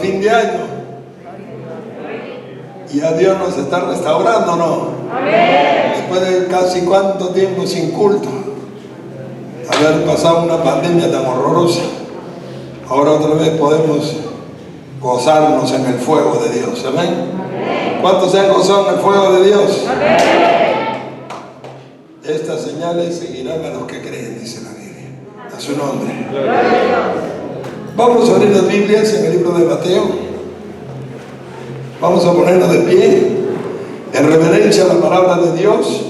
fin de año. Y a Dios nos está restaurando, ¿no? Amén. Después de casi cuánto tiempo sin culto, haber pasado una pandemia tan horrorosa, ahora otra vez podemos gozarnos en el fuego de Dios. Amén. ¿Cuántos se han gozado en el fuego de Dios? Amén. Estas señales seguirán a los que creen, dice la Biblia. A su nombre. Vamos a abrir las Biblias en el libro de Mateo. Vamos a ponernos de pie en reverencia a la palabra de Dios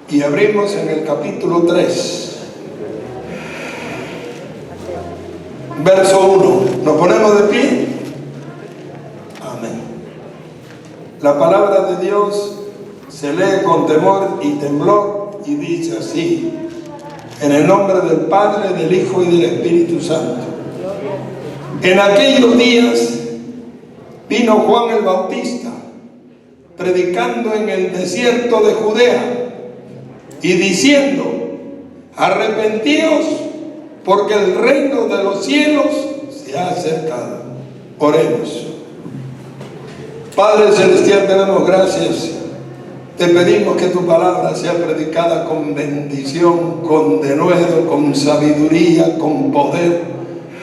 y abrimos en el capítulo 3, verso 1. ¿Nos ponemos de pie? Amén. La palabra de Dios se lee con temor y temblor y dice así: en el nombre del Padre, del Hijo y del Espíritu Santo. En aquellos días vino Juan el Bautista, predicando en el desierto de Judea y diciendo: arrepentíos, porque el reino de los cielos se ha acercado. Oremos. Padre Celestial, te damos gracias. Te pedimos que tu palabra sea predicada con bendición, con denuedo, con sabiduría, con poder.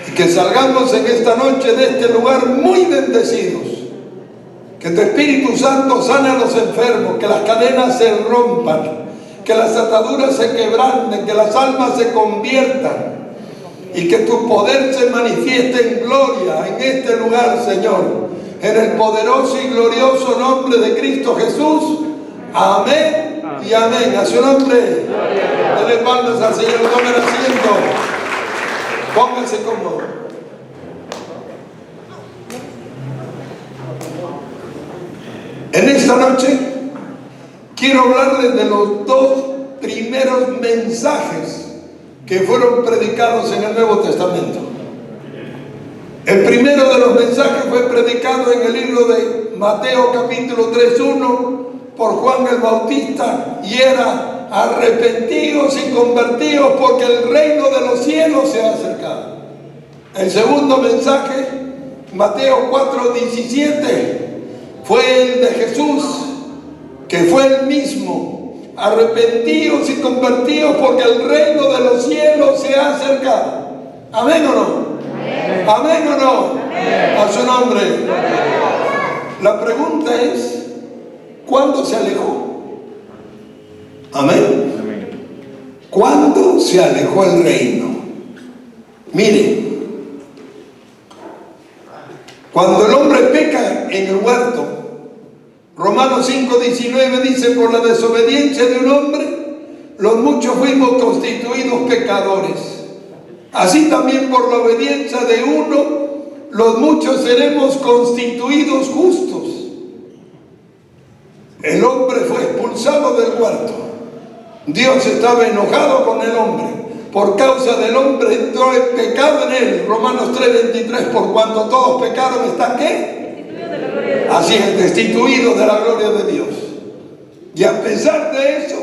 Y que salgamos en esta noche de este lugar muy bendecidos. Que tu Espíritu Santo sane a los enfermos, que las cadenas se rompan, que las ataduras se quebranten, que las almas se conviertan y que tu poder se manifieste en gloria en este lugar, Señor, en el poderoso y glorioso nombre de Cristo Jesús. Amén y amén. A su nombre. Denle palmas al Señor. Tomen asiento. Pónganse cómodos. En esta noche quiero hablarles de los dos primeros mensajes que fueron predicados en el Nuevo Testamento. El primero de los mensajes fue predicado en el libro de Mateo capítulo 3:1 por Juan el Bautista y era: arrepentíos y convertíos, porque el reino de los cielos se ha acercado. El segundo mensaje, Mateo 4:17, fue el de Jesús, que fue el mismo: arrepentíos y convertíos, porque el reino de los cielos se ha acercado. ¿Amén o no? Amén. ¿Amén o no? Amén. A su nombre. Amén. La pregunta es: ¿cuándo se alejó? Amén. ¿Cuándo se alejó el reino? Mire, cuando el hombre peca en el huerto, Romanos 5:19 dice: por la desobediencia de un hombre, los muchos fuimos constituidos pecadores. Así también por la obediencia de uno, los muchos seremos constituidos justos. El hombre fue expulsado del huerto. Dios estaba enojado con el hombre. Por causa del hombre entró el pecado en él. Romanos 3:23, por cuanto todos pecaron, ¿están qué? Así es, destituidos de la gloria de Dios. Y a pesar de eso,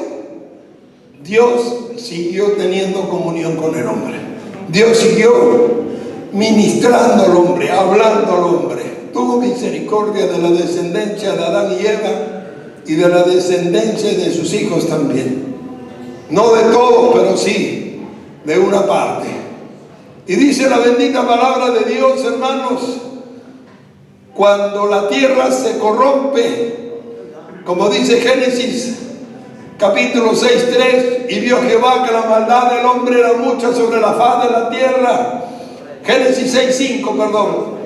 Dios siguió teniendo comunión con el hombre. Dios siguió ministrando al hombre, hablando al hombre. Tuvo misericordia de la descendencia de Adán y Eva y de la descendencia de sus hijos también. No de todos, pero sí de una parte. Y dice la bendita palabra de Dios, hermanos, cuando la tierra se corrompe, como dice Génesis capítulo 6:3, y vio Jehová que la maldad del hombre era mucha sobre la faz de la tierra. Génesis 6:5, perdón.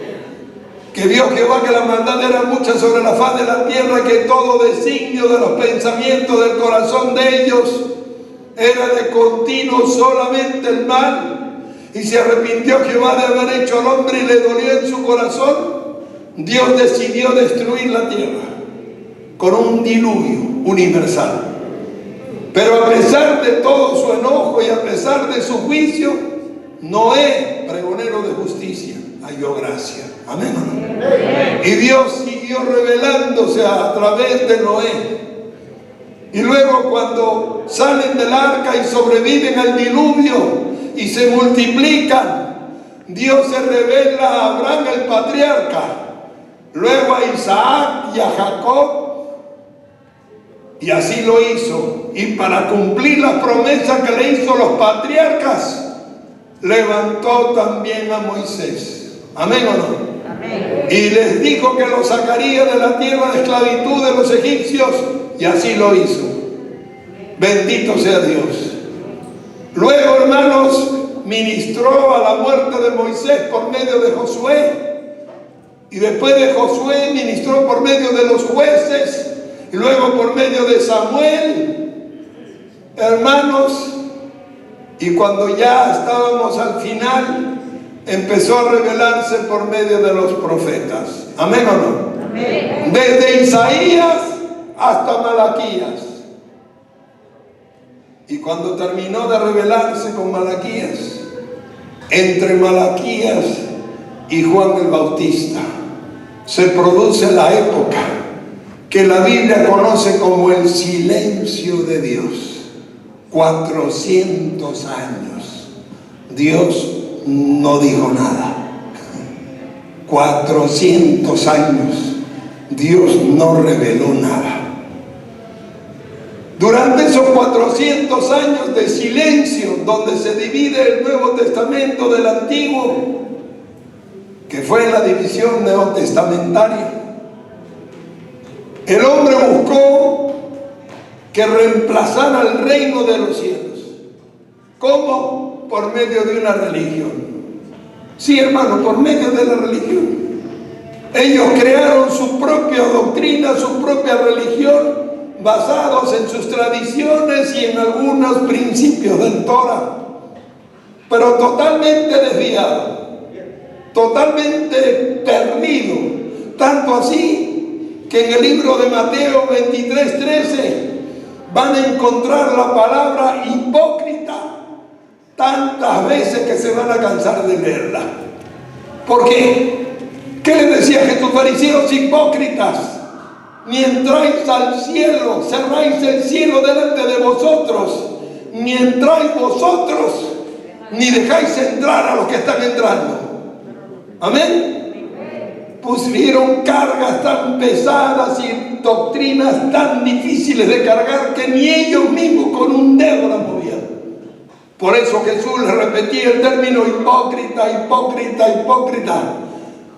Que vio Jehová que la maldad era mucha sobre la faz de la tierra, que todo designio de los pensamientos del corazón de ellos era de continuo solamente el mal. Y se arrepintió Jehová de haber hecho al hombre y le dolió en su corazón. Dios decidió destruir la tierra con un diluvio universal. Pero a pesar de todo su enojo y a pesar de su juicio, Noé, pregonero de justicia, halló gracia. Amén. Amén. Y Dios siguió revelándose a través de Noé. Y luego, cuando salen del arca y sobreviven al diluvio y se multiplican, Dios se revela a Abraham el patriarca, luego a Isaac y a Jacob, y así lo hizo. Y para cumplir las promesas que le hizo a los patriarcas, levantó también a Moisés. ¿Amén o no? Amén. Y les dijo que lo sacaría de la tierra de esclavitud de los egipcios, y así lo hizo. Bendito sea Dios. Luego, hermanos, ministró a la muerte de Moisés por medio de Josué, y después de Josué ministró por medio de los jueces, y luego por medio de Samuel, hermanos, y cuando ya estábamos al final, empezó a revelarse por medio de los profetas. ¿Amén o no? Amén. Desde Isaías hasta Malaquías. Y cuando terminó de revelarse con Malaquías, entre Malaquías y Juan el Bautista, se produce la época que la Biblia conoce como el silencio de Dios. 400 años Dios no dijo nada. 400 años Dios no reveló nada. Durante esos 400 años de silencio, donde se divide el Nuevo Testamento del Antiguo, que fue la división neotestamentaria, el hombre buscó que reemplazara el reino de los cielos. ¿Cómo? Por medio de una religión. Sí, hermano, por medio de la religión. Ellos crearon su propia doctrina, su propia religión, basados en sus tradiciones y en algunos principios del Torah, pero totalmente desviado, totalmente perdido, tanto así que en el libro de Mateo 23:13 van a encontrar la palabra hipócrita tantas veces que se van a cansar de leerla. ¿Por qué? ¿Qué les decía Jesús? Fariseos hipócritas, ni entráis al cielo, cerráis el cielo delante de vosotros, ni entráis vosotros, ni dejáis entrar a los que están entrando. Amén. Pusieron cargas tan pesadas y doctrinas tan difíciles de cargar que ni ellos mismos con un dedo las movían. Por eso Jesús les repetía el término hipócrita, hipócrita, hipócrita,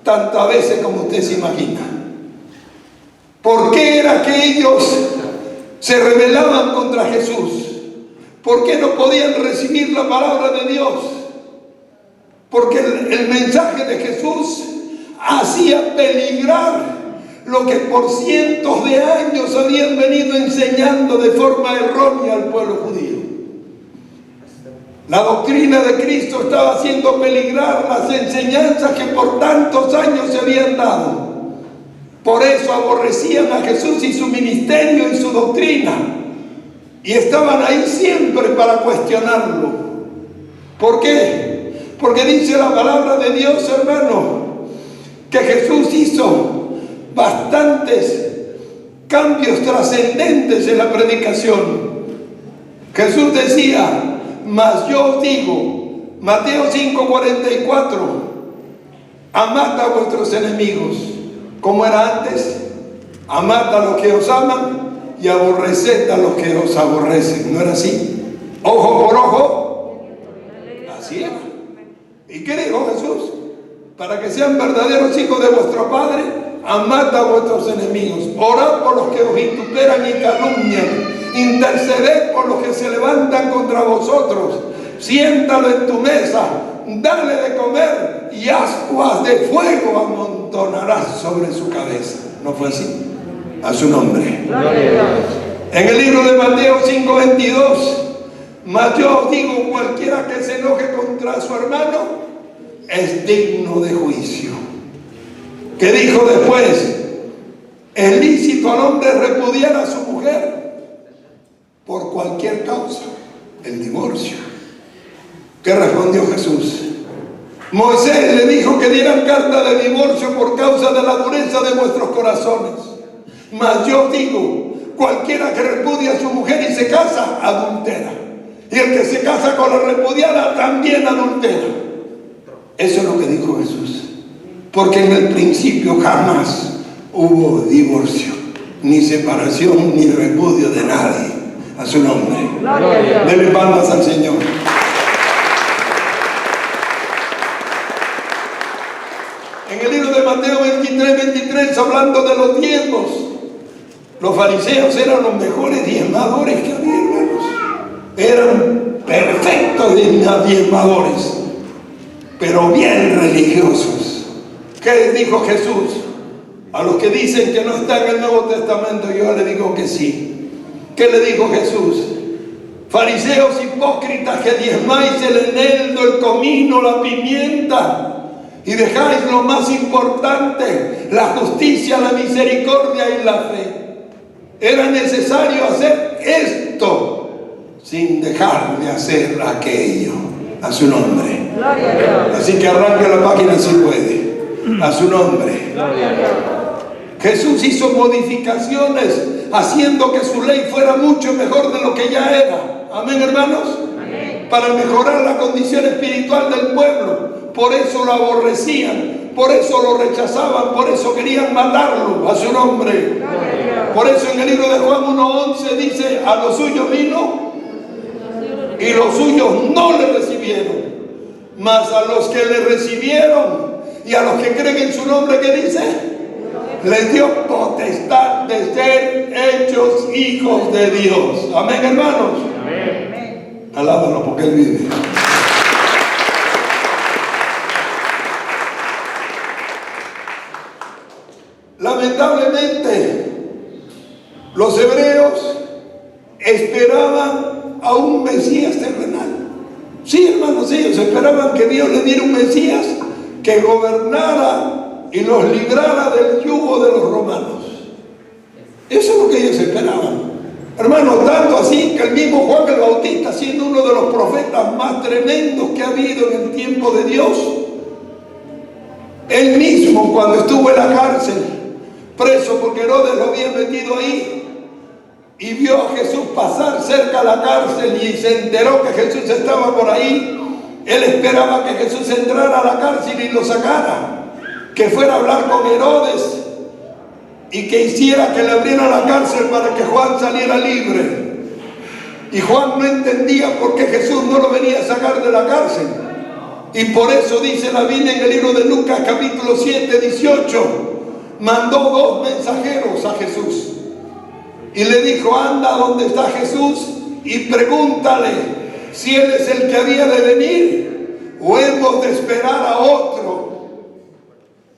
tantas veces como usted se imagina. ¿Por qué era que ellos se rebelaban contra Jesús? ¿Por qué no podían recibir la palabra de Dios? Porque el mensaje de Jesús hacía peligrar lo que por cientos de años habían venido enseñando de forma errónea al pueblo judío. La doctrina de Cristo estaba haciendo peligrar las enseñanzas que por tantos años se habían dado. Por eso aborrecían a Jesús y su ministerio y su doctrina, y estaban ahí siempre para cuestionarlo. ¿Por qué? Porque dice la palabra de Dios, hermano, que Jesús hizo bastantes cambios trascendentes en la predicación. Jesús decía: mas yo os digo, Mateo 5:44, amad a vuestros enemigos. ¿Cómo era antes? Amad a los que os aman y aborreced a los que os aborrecen. ¿No era así? Ojo por ojo. Así era. ¿Y qué dijo Jesús? Para que sean verdaderos hijos de vuestro Padre, amad a vuestros enemigos, orad por los que os vituperan y calumnian, interceded por los que se levantan contra vosotros, siéntalo en tu mesa, dale de comer y ascuas de fuego amontonarás sobre su cabeza. ¿No fue así? A su nombre. En el libro de Mateo 5:22, mas yo os digo, cualquiera que se enoje contra su hermano es digno de juicio. ¿Qué dijo después? Es lícito al hombre repudiar a su mujer por cualquier causa, el divorcio. ¿Qué respondió Jesús? Moisés le dijo que dieran carta de divorcio por causa de la dureza de vuestros corazones. Mas yo digo, cualquiera que repudia a su mujer y se casa, adultera. Y el que se casa con la repudiada también adultera. Eso es lo que dijo Jesús. Porque en el principio jamás hubo divorcio, ni separación, ni repudio de nadie. A su nombre. Denle palmas al Señor. En el libro de Mateo 23, hablando de los diezmos, los fariseos eran los mejores diezmadores que había, hermanos. Eran perfectos diezmadores, pero bien religiosos. ¿Qué dijo Jesús? A los que dicen que no está en el Nuevo Testamento, yo le digo que sí. ¿Qué le dijo Jesús? Fariseos hipócritas que diezmáis el eneldo, el comino, la pimienta, y dejáis lo más importante, la justicia, la misericordia y la fe. Era necesario hacer esto sin dejar de hacer aquello. A su nombre. Así que arranque la página si puede. A su nombre. Jesús hizo modificaciones haciendo que su ley fuera mucho mejor de lo que ya era. Amén, hermanos. Amén. Para mejorar la condición espiritual del pueblo. Por eso lo aborrecían, por eso lo rechazaban, por eso querían matarlo. A su nombre. Por eso en el libro de Juan 1:11 dice: a los suyos vino y los suyos no le recibieron, mas a los que le recibieron y a los que creen en su nombre, ¿qué dice? Les dio potestad de ser hechos hijos de Dios. Amén, hermanos. Amén. Alábalo porque Él vive. Lamentablemente, los hebreos esperaban a un Mesías terrenal. Sí, hermanos, ellos esperaban que Dios les diera un Mesías que gobernara y los librara del yugo de los romanos. Eso es lo que ellos esperaban. Hermanos, tanto así que el mismo Juan el Bautista, siendo uno de los profetas más tremendos que ha habido en el tiempo de Dios, él mismo, cuando estuvo en la cárcel, preso porque Herodes lo había metido ahí, y vio a Jesús pasar cerca a la cárcel y se enteró que Jesús estaba por ahí, él esperaba que Jesús entrara a la cárcel y lo sacara, que fuera a hablar con Herodes y que hiciera que le abriera la cárcel para que Juan saliera libre. Y Juan no entendía por qué Jesús no lo venía a sacar de la cárcel. Y por eso dice la Biblia en el libro de Lucas capítulo 7, 18, mandó 2 mensajeros a Jesús y le dijo: anda donde está Jesús y pregúntale si Él es el que había de venir o hemos de esperar a otro.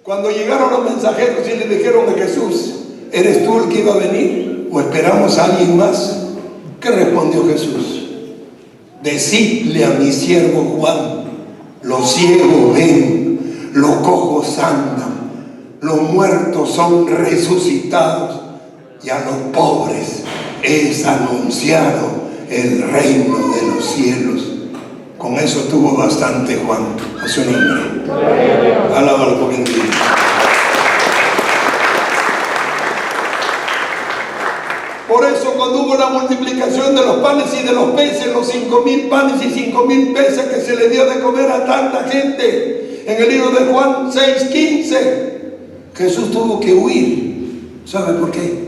Cuando llegaron los mensajeros y le dijeron a Jesús: ¿eres tú el que iba a venir o esperamos a alguien más? ¿Qué respondió Jesús? Decidle a mi siervo Juan: los ciegos ven, los cojos andan, los muertos son resucitados, y a los pobres es anunciado el reino de los cielos. Con eso tuvo bastante Juan. A su nombre. Alábalo porque entiende. Por eso cuando hubo la multiplicación de los panes y de los peces, los 5.000 panes y 5.000 peces que se le dio de comer a tanta gente, en el libro de Juan 6:15, Jesús tuvo que huir. ¿Sabe por qué?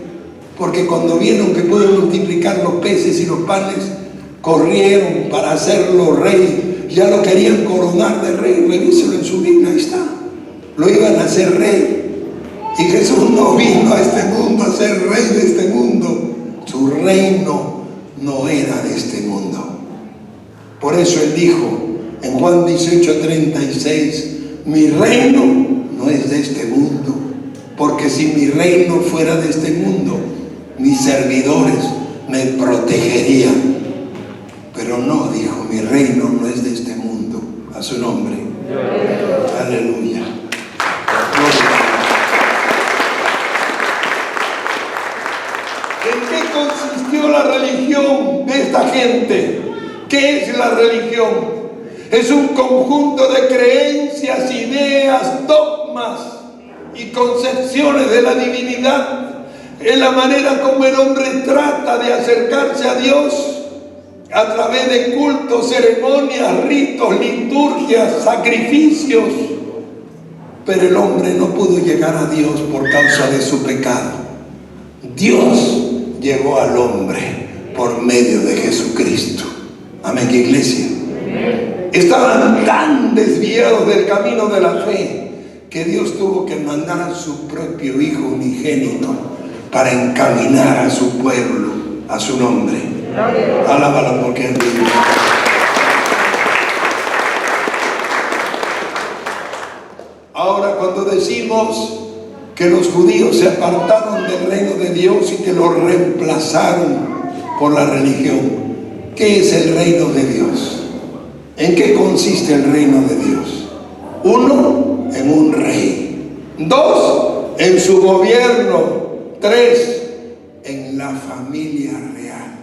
Porque cuando vieron que pueden multiplicar los peces y los panes, corrieron para hacerlo rey. Ya lo querían coronar de rey. Revíselo en su Biblia, ahí está. Lo iban a hacer rey. Y Jesús no vino a este mundo a ser rey de este mundo. Su reino no era de este mundo. Por eso Él dijo en Juan 18:36: mi reino no es de este mundo. Porque si mi reino fuera de este mundo, mis servidores me protegerían. Pero no, dijo: mi reino no es de este mundo. A su nombre. Aleluya. ¿En qué consistió la religión de esta gente? ¿Qué es la religión? Es un conjunto de creencias, ideas, dogmas y concepciones de la divinidad. Es la manera como el hombre trata de acercarse a Dios a través de cultos, ceremonias, ritos, liturgias, sacrificios. Pero el hombre no pudo llegar a Dios por causa de su pecado. Dios llegó al hombre por medio de Jesucristo. Amén, iglesia. Estaban tan desviados del camino de la fe que Dios tuvo que mandar a su propio Hijo unigénito para encaminar a su pueblo, a su nombre. Alábalo porque es Dios. Ahora, cuando decimos que los judíos se apartaron del reino de Dios y que lo reemplazaron por la religión, ¿qué es el reino de Dios? ¿En qué consiste el reino de Dios? 1, en un rey. 2, en su gobierno. 3, en la familia real.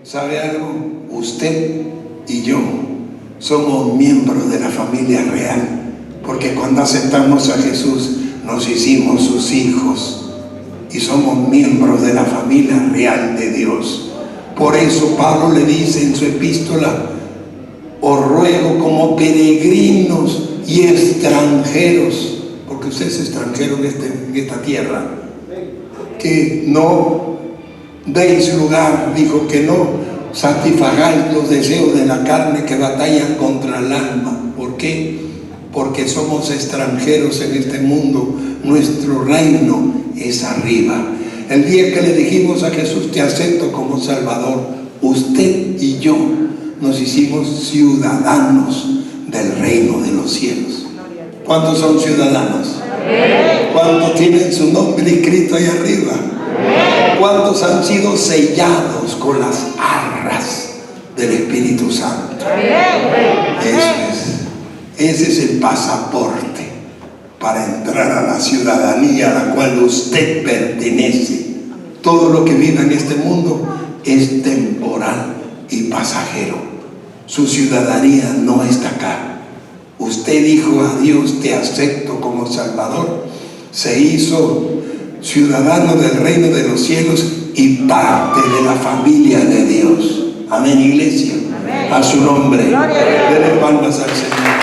¿Sabe algo? Usted y yo somos miembros de la familia real, porque cuando aceptamos a Jesús nos hicimos sus hijos y somos miembros de la familia real de Dios. Por eso Pablo le dice en su epístola: os ruego como peregrinos y extranjeros, porque usted es extranjero en esta tierra, que no deis lugar, dijo, que no satisfagáis los deseos de la carne que batallan contra el alma. ¿Por qué? Porque somos extranjeros en este mundo. Nuestro reino es arriba. El día que le dijimos a Jesús: te acepto como Salvador, usted y yo nos hicimos ciudadanos del reino de los cielos. ¿Cuántos son ciudadanos? ¿Cuántos tienen su nombre escrito ahí arriba? ¿Cuántos han sido sellados con las arras del Espíritu Santo? Ese es el pasaporte para entrar a la ciudadanía a la cual usted pertenece. Todo lo que vive en este mundo es temporal y pasajero. Su ciudadanía no está acá. Usted dijo a Dios: te acepto como Salvador. Se hizo ciudadano del reino de los cielos y parte de la familia de Dios. Amén, iglesia. Amén. A su nombre. Denle palmas al Señor.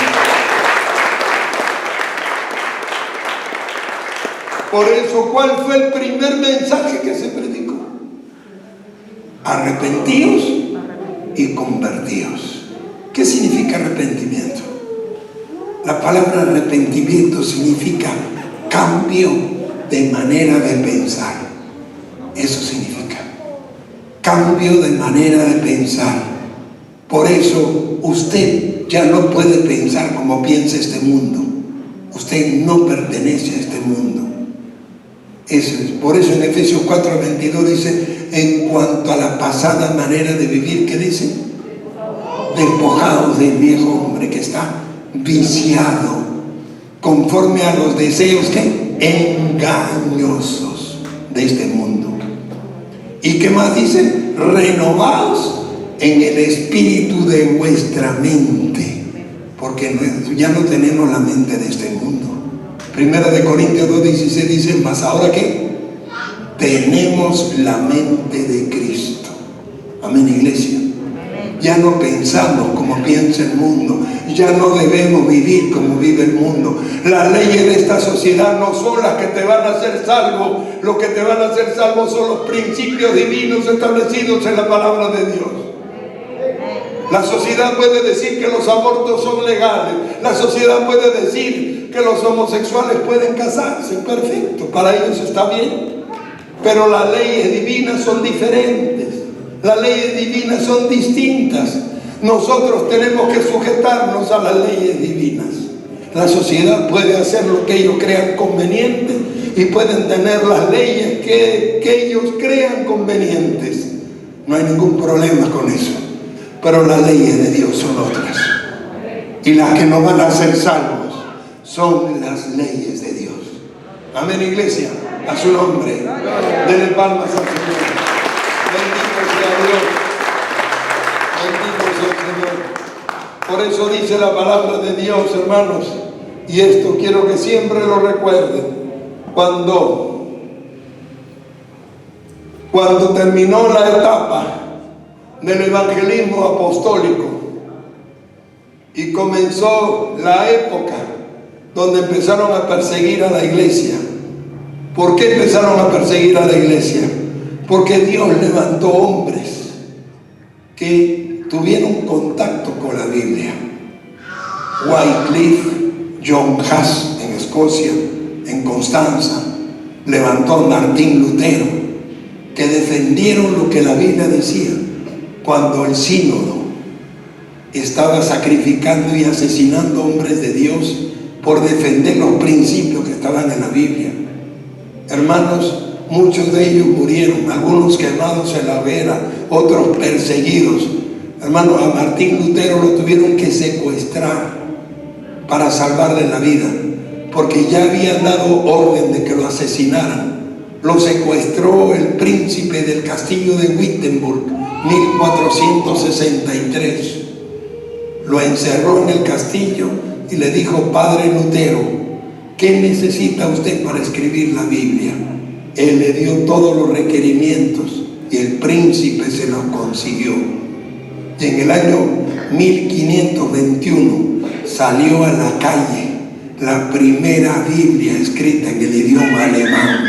Por eso, ¿cuál fue el primer mensaje que se predicó? Arrepentíos y convertíos. ¿Qué significa arrepentimiento? La palabra arrepentimiento significa cambio de manera de pensar. Eso significa cambio de manera de pensar. Por eso usted ya no puede pensar como piensa este mundo. Usted no pertenece a este mundo. Eso es. Por eso en Efesios 4:22 dice: en cuanto a la pasada manera de vivir, ¿qué dice? Despojados del viejo hombre que está viciado conforme a los deseos que engañosos de este mundo. ¿Y qué más dice? Renovaos en el espíritu de vuestra mente, porque ya no tenemos la mente de este mundo. Primera de Corintios 2:16 dice: mas ahora ¿qué? Tenemos la mente de Cristo. Amén, iglesia. Ya no pensamos como piensa el mundo. Ya no debemos vivir como vive el mundo. Las leyes de esta sociedad no son las que te van a hacer salvo. Lo que te van a hacer salvo son los principios divinos establecidos en la palabra de Dios. La sociedad puede decir que los abortos son legales. La sociedad puede decir que los homosexuales pueden casarse. Perfecto, para ellos está bien. Pero las leyes divinas son diferentes. Las leyes divinas son distintas. Nosotros tenemos que sujetarnos a las leyes divinas. La sociedad puede hacer lo que ellos crean conveniente y pueden tener las leyes que ellos crean convenientes. No hay ningún problema con eso. Pero las leyes de Dios son otras. Y las que nos van a hacer salvos son las leyes de Dios. Amén, iglesia. A su nombre. Denle palmas al Señor. Bendito sea Dios. Bendito sea el Señor. Por eso dice la palabra de Dios, hermanos, y esto quiero que siempre lo recuerden. Cuando terminó la etapa del evangelismo apostólico y comenzó la época donde empezaron a perseguir a la iglesia. ¿Por qué empezaron a perseguir a la iglesia? Porque Dios levantó hombres que tuvieron contacto con la Biblia. Wycliffe, John Huss en Escocia, en Constanza, levantó a Martín Lutero, que defendieron lo que la Biblia decía cuando el sínodo estaba sacrificando y asesinando hombres de Dios por defender los principios que estaban en la Biblia. Hermanos, muchos de ellos murieron, algunos quemados en la hoguera, otros perseguidos. Hermanos, a Martín Lutero lo tuvieron que secuestrar para salvarle la vida, porque ya habían dado orden de que lo asesinaran. Lo secuestró el príncipe del castillo de Wittenberg, 1463. Lo encerró en el castillo y le dijo: Padre Lutero, ¿qué necesita usted para escribir la Biblia? Él le dio todos los requerimientos y el príncipe se los consiguió. Y en el año 1521 salió a la calle la primera Biblia escrita en el idioma alemán,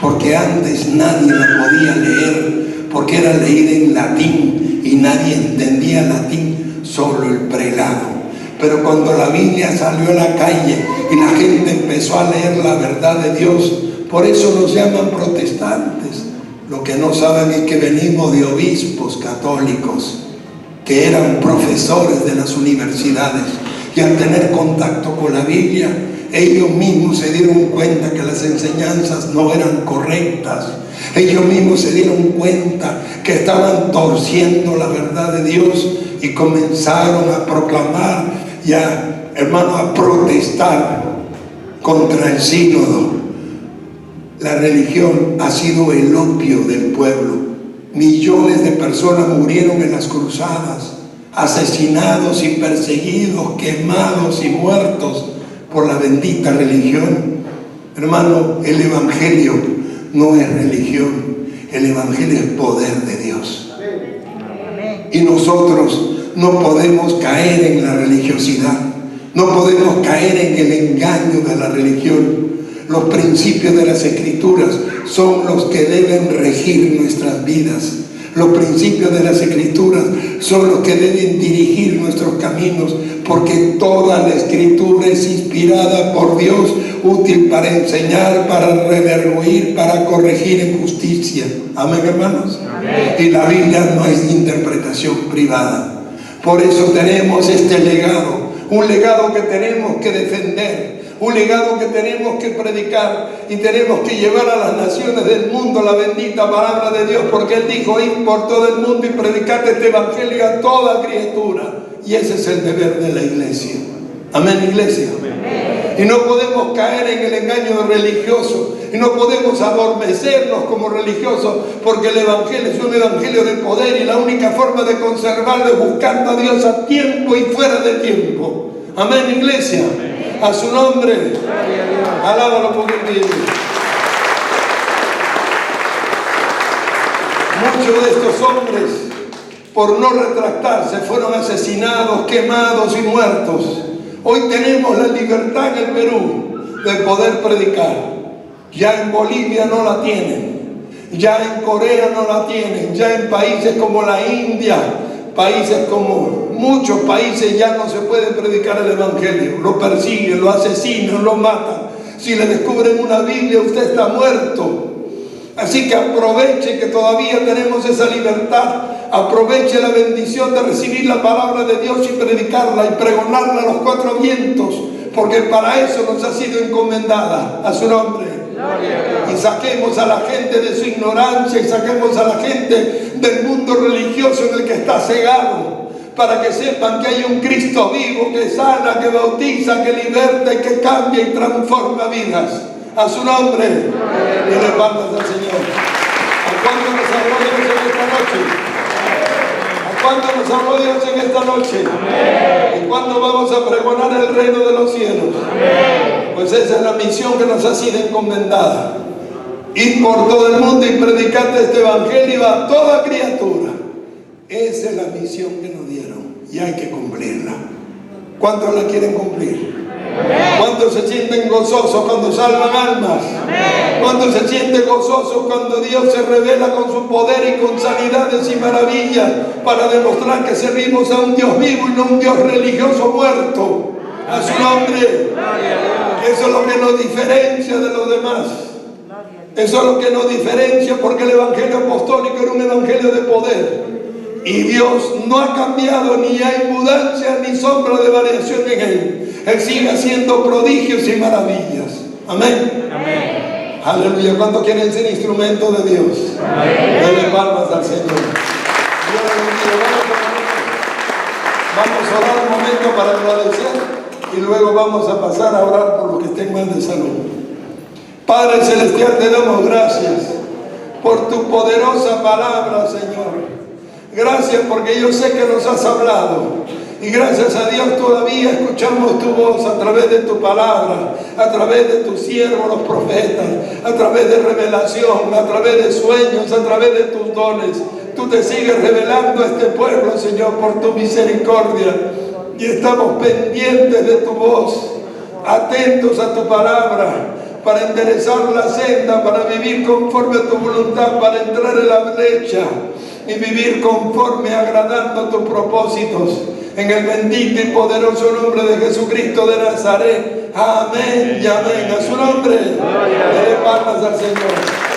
porque antes nadie la podía leer, porque era leída en latín y nadie entendía latín, solo el prelado. Pero cuando la Biblia salió a la calle y la gente empezó a leer la verdad de Dios, por eso nos llaman protestantes. Lo que no saben es que venimos de obispos católicos que eran profesores de las universidades, y al tener contacto con la Biblia, ellos mismos se dieron cuenta que las enseñanzas no eran correctas. Ellos mismos se dieron cuenta que estaban torciendo la verdad de Dios y comenzaron a proclamar y hermanos, a protestar contra el sínodo. La religión ha sido el opio del pueblo. Millones de personas murieron en las cruzadas, asesinados y perseguidos, quemados y muertos por la bendita religión. Hermano, el evangelio no es religión, el evangelio es poder de Dios. Y nosotros no podemos caer en la religiosidad, no podemos caer en el engaño de la religión. Los principios de las Escrituras son los que deben regir nuestras vidas. Los principios de las Escrituras son los que deben dirigir nuestros caminos, porque toda la Escritura es inspirada por Dios, útil para enseñar, para redarguir, para corregir en justicia. Amén, hermanos. Amén. Y la Biblia no es interpretación privada. Por eso tenemos este legado, un legado que tenemos que defender, un legado que tenemos que predicar, y tenemos que llevar a las naciones del mundo la bendita palabra de Dios, porque Él dijo: id por todo el mundo y predicad este evangelio a toda criatura. Y ese es el deber de la iglesia. Amén, iglesia. Amén. Y no podemos caer en el engaño religioso, y no podemos adormecernos como religiosos, porque el evangelio es un evangelio de poder, y la única forma de conservarlo es buscando a Dios a tiempo y fuera de tiempo. Amén, iglesia. Amén. A su nombre, alábalo por el día. Muchos de estos hombres, por no retractarse, fueron asesinados, quemados y muertos. Hoy tenemos la libertad en el Perú de poder predicar. Ya en Bolivia no la tienen, ya en Corea no la tienen, ya en países como la India, países como muchos países, ya no se puede predicar el evangelio. Lo persiguen, lo asesinan, lo matan. Si le descubren una Biblia, usted está muerto. Así que aproveche que todavía tenemos esa libertad. Aproveche la bendición de recibir la palabra de Dios y predicarla y pregonarla a los cuatro vientos, porque para eso nos ha sido encomendada. A su nombre. Y saquemos a la gente de su ignorancia, y saquemos a la gente del mundo religioso en el que está cegado, para que sepan que hay un Cristo vivo que sana, que bautiza, que liberta y que cambia y transforma vidas. A su nombre. Y le palmas al Señor. ¿A cuánto nos habló Dios en esta noche? ¿A cuánto nos habló Dios en esta noche? Amén. ¿Y cuándo vamos a pregonar el reino de los cielos? Amén. Pues esa es la misión que nos ha sido encomendada. Ir por todo el mundo y predicar este evangelio a toda criatura. Esa es la misión que nos dieron y hay que cumplirla. ¿Cuántos la quieren cumplir? ¿Cuántos se sienten gozosos cuando salvan almas? ¿Cuántos se sienten gozosos cuando Dios se revela con su poder y con sanidades y maravillas para demostrar que servimos a un Dios vivo y no un Dios religioso muerto? A su nombre. Eso es lo que nos diferencia de los demás. Eso es lo que nos diferencia, porque el evangelio apostólico era un evangelio de poder. Y Dios no ha cambiado, ni hay mudanza ni sombra de variación en Él. Él sigue haciendo prodigios y maravillas. Amén. Amén. Aleluya. ¿Cuántos quieren ser instrumentos de Dios? Denle palmas al Señor. Dios les bendiga. Vamos a orar un momento para agradecer y luego vamos a pasar a orar por los que estén mal de salud. Padre Celestial, te damos gracias por tu poderosa palabra, Señor. Gracias porque yo sé que nos has hablado. Y gracias a Dios todavía escuchamos tu voz a través de tu palabra, a través de tus siervos los profetas, a través de revelación, a través de sueños, a través de tus dones. Tú te sigues revelando a este pueblo, Señor, por tu misericordia. Y estamos pendientes de tu voz, atentos a tu palabra, para enderezar la senda, para vivir conforme a tu voluntad, para entrar en la brecha y vivir conforme, agradando tus propósitos. En el bendito y poderoso nombre de Jesucristo de Nazaret. Amén y amén. A su nombre. Dele palmas al Señor.